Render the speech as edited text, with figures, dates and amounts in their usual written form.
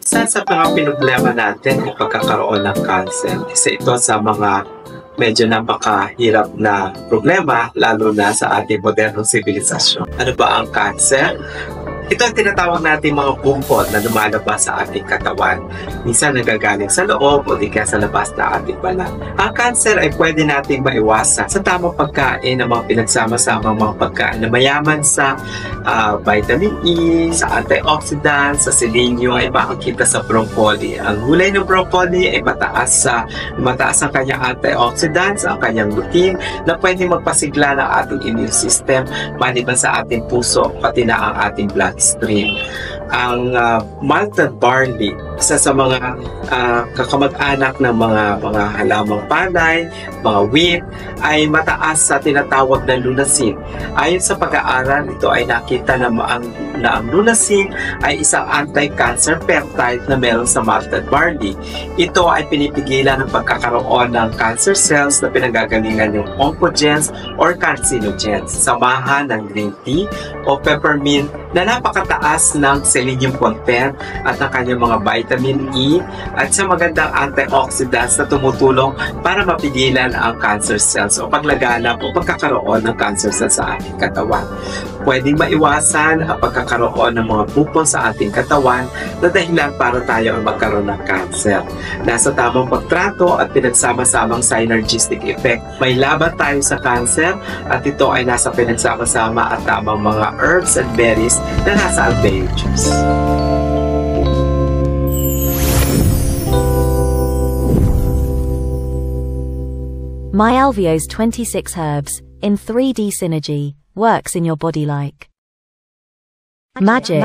Isa sa mga pinoblema natin ay pagkakaroon ng cancer. Isa ito sa mga medyo napakahirap na problema, lalo na sa ating modernong sibilisasyon. Ano ba ang cancer? Ito ang tinatawag natin mga bungkol na lumalabas sa ating katawan. Minsan nagagaling sa loob o di kaya sa labas na ating balat. Ang cancer ay pwede nating maiwasan sa tamang pagkain ng mga pinagsama-samang mga pagkain na mayaman sa vitamin E, sa antioxidants, sa selenium ay makikita sa broccoli. Ang gulay ng broccoli ay mataas ang kanyang antioxidants, ang kanyang lutein na pwede magpasigla ng ating immune system maliban sa ating puso pati na ang ating bloodstream. Ang malted barley, isa sa mga kakamag-anak ng mga halamang palay, mga wheat, ay mataas sa tinatawag na luteinizing. Ayon sa pag-aaral, ito ay nakita na ang luteinizing ay isang anti-cancer peptide na meron sa malted barley. Ito ay pinipigilan ng pagkakaroon ng cancer cells na pinanggagalingan yung oncogenes or carcinogens. Samahan ng green tea o peppermint na napakataas ng selenium content at ng kanyang mga vitamin E at sa magandang antioxidants na tumutulong para mapigilan ang cancer cells o paglaganap o pagkakaroon ng cancer cells sa ating katawan. Pwedeng maiwasan ang pagkakaroon ng mga bukol sa ating katawan na dahilan para tayo ay magkaroon ng cancer. Nasa tamang pagtrato at pinagsama-samang synergistic effect, may laban tayo sa cancer at ito ay nasa pinagsama-sama at tamang mga herbs and berries na nasa algae juice. MyAlveo's 26 herbs in 3D synergy works in your body like magic.